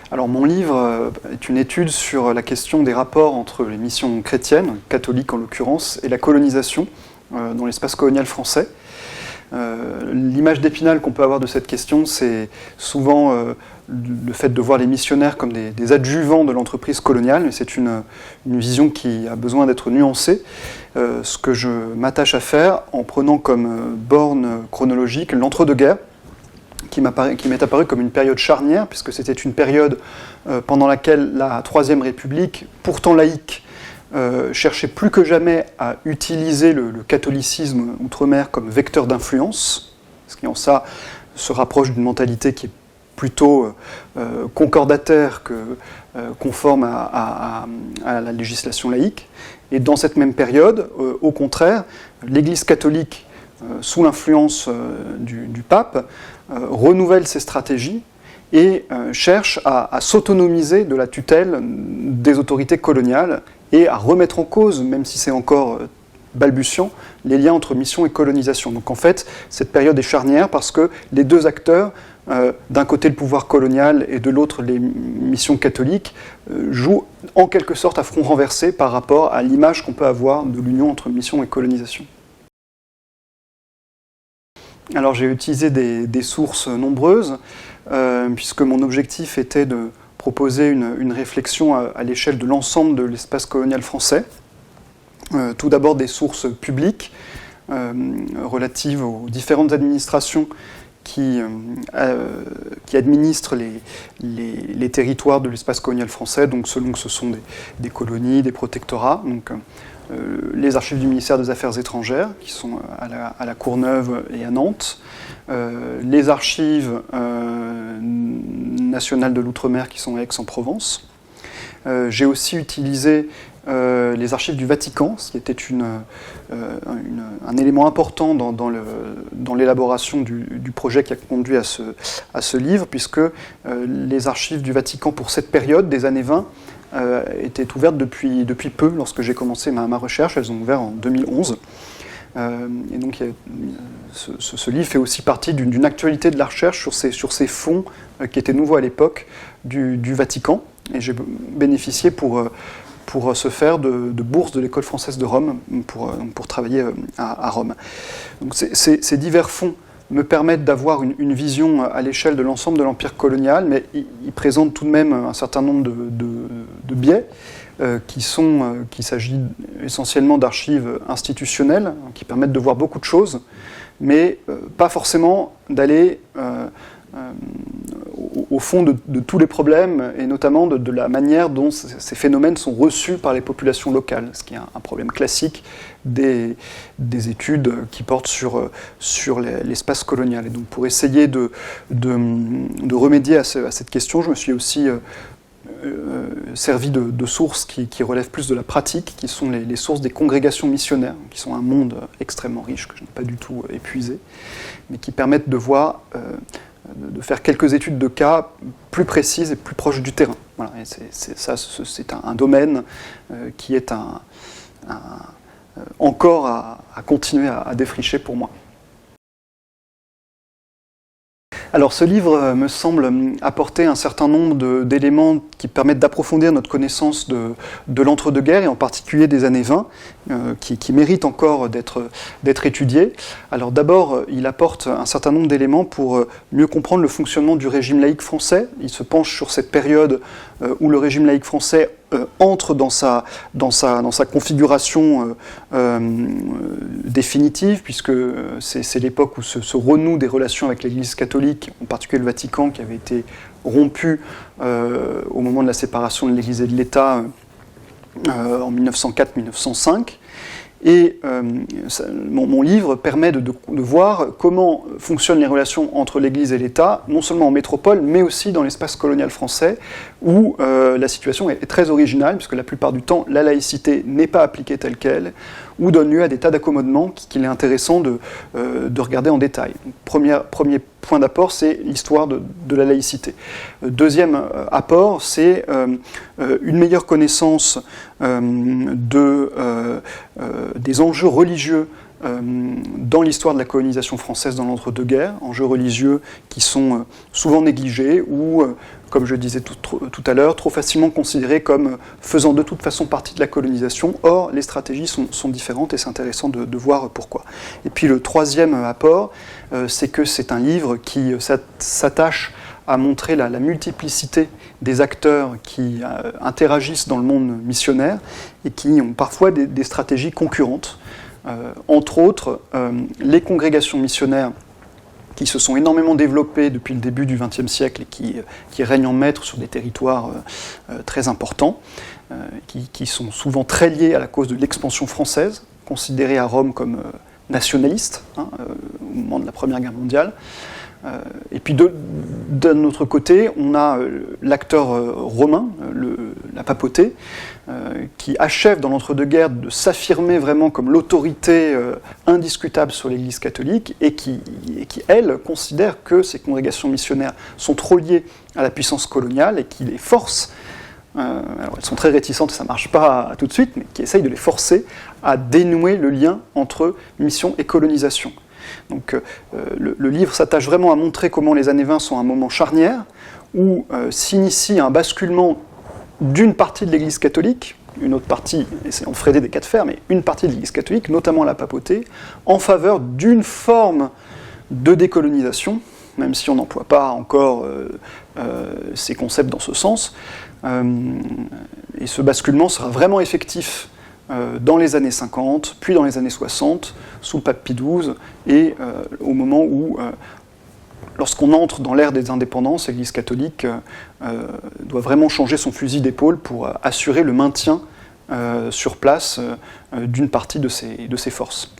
Alors mon livre est une étude sur la question des rapports entre les missions chrétiennes, catholiques en l'occurrence, et la colonisation dans l'espace colonial français. L'image d'Épinal qu'on peut avoir de cette question, c'est souvent le fait de voir les missionnaires comme des adjuvants de l'entreprise coloniale, mais c'est une vision qui a besoin d'être nuancée. Ce que je m'attache à faire en prenant comme borne chronologique l'entre-deux-guerres, qui m'est apparu comme une période charnière, puisque c'était une période pendant laquelle la Troisième République, pourtant laïque, cherchait plus que jamais à utiliser le catholicisme outre-mer comme vecteur d'influence, ce qui en ça se rapproche d'une mentalité qui est plutôt concordataire que conforme à la législation laïque. Et dans cette même période, au contraire, l'Église catholique, sous l'influence du pape, renouvelle ses stratégies et cherche à s'autonomiser de la tutelle des autorités coloniales et à remettre en cause, même si c'est encore balbutiant, les liens entre mission et colonisation. Donc en fait, cette période est charnière parce que les deux acteurs, d'un côté le pouvoir colonial et de l'autre les missions catholiques, jouent en quelque sorte à front renversé par rapport à l'image qu'on peut avoir de l'union entre mission et colonisation. Alors j'ai utilisé des sources nombreuses, puisque mon objectif était de proposer une réflexion à l'échelle de l'ensemble de l'espace colonial français. Tout d'abord des sources publiques relatives aux différentes administrations qui administrent les territoires de l'espace colonial français, donc selon que ce sont des colonies, des protectorats. Donc, les archives du ministère des Affaires étrangères, qui sont à la Courneuve et à Nantes, les archives nationales de l'Outre-mer, qui sont à Aix-en-Provence. J'ai aussi utilisé les archives du Vatican, ce qui était un élément important dans l'élaboration du projet qui a conduit à ce livre, puisque les archives du Vatican pour cette période, des années 20, étaient ouvertes depuis peu, lorsque j'ai commencé ma recherche. Elles ont ouvert en 2011. Et donc ce livre fait aussi partie d'une actualité de la recherche sur ces fonds qui étaient nouveaux à l'époque du Vatican. Et j'ai bénéficié pour ce faire de bourse de l'École française de Rome pour travailler à Rome. Donc ces divers fonds me permettent d'avoir une vision à l'échelle de l'ensemble de l'empire colonial, mais ils présentent tout de même un certain nombre de biais, qu'il s'agit essentiellement d'archives institutionnelles, qui permettent de voir beaucoup de choses, mais pas forcément d'aller au fond de tous les problèmes, et notamment de la manière dont ces phénomènes sont reçus par les populations locales, ce qui est un problème classique des études qui portent sur l'espace colonial. Et donc pour essayer de remédier à cette question, je me suis aussi servi de sources qui relèvent plus de la pratique, qui sont les sources des congrégations missionnaires, qui sont un monde extrêmement riche, que je n'ai pas du tout épuisé, mais qui permettent de voir, de faire quelques études de cas plus précises et plus proches du terrain. Voilà, et c'est un domaine qui est encore à continuer à défricher pour moi. Alors ce livre me semble apporter un certain nombre d'éléments qui permettent d'approfondir notre connaissance de l'entre-deux-guerres, et en particulier des années 20, qui méritent encore d'être étudiés. Alors d'abord, il apporte un certain nombre d'éléments pour mieux comprendre le fonctionnement du régime laïque français. Il se penche sur cette période où le régime laïque français entre dans sa configuration définitive, puisque c'est l'époque où se renouent des relations avec l'Église catholique, en particulier le Vatican, qui avait été rompu au moment de la séparation de l'Église et de l'État en 1904-1905. Et mon livre permet de voir comment fonctionnent les relations entre l'Église et l'État, non seulement en métropole, mais aussi dans l'espace colonial français, où la situation est très originale, puisque la plupart du temps, la laïcité n'est pas appliquée telle qu'elle, ou donne lieu à des tas d'accommodements qu'il est intéressant de regarder en détail. Donc, premier point d'apport, c'est l'histoire de la laïcité. Deuxième apport, c'est une meilleure connaissance des enjeux religieux dans l'histoire de la colonisation française dans l'entre-deux-guerres, enjeux religieux qui sont souvent négligés ou, comme je disais tout à l'heure, trop facilement considérés comme faisant de toute façon partie de la colonisation. Or, les stratégies sont différentes et c'est intéressant de voir pourquoi. Et puis le troisième apport, c'est que c'est un livre qui s'attache à montrer la multiplicité des acteurs qui interagissent dans le monde missionnaire et qui ont parfois des stratégies concurrentes. Entre autres, les congrégations missionnaires qui se sont énormément développées depuis le début du XXe siècle et qui règnent en maître sur des territoires très importants, qui sont souvent très liés à la cause de l'expansion française, considérée à Rome comme nationaliste au moment de la Première Guerre mondiale. Et puis d'un autre côté, on a l'acteur romain, la papauté, qui achève dans l'entre-deux-guerres de s'affirmer vraiment comme l'autorité indiscutable sur l'Église catholique et qui, elle, considère que ces congrégations missionnaires sont trop liées à la puissance coloniale et qui les force, alors elles sont très réticentes, ça ne marche pas tout de suite, mais qui essayent de les forcer à dénouer le lien entre mission et colonisation. Donc le livre s'attache vraiment à montrer comment les années 20 sont un moment charnière, où s'initie un basculement d'une partie de l'Église catholique, une autre partie, et c'est Onfrédé des cas de fer, mais une partie de l'Église catholique, notamment la papauté, en faveur d'une forme de décolonisation, même si on n'emploie pas encore ces concepts dans ce sens. Et ce basculement sera vraiment effectif dans les années 50, puis dans les années 60, sous le pape Pie XII, et au moment où, lorsqu'on entre dans l'ère des indépendances, l'Église catholique doit vraiment changer son fusil d'épaule pour assurer le maintien sur place d'une partie de ses forces.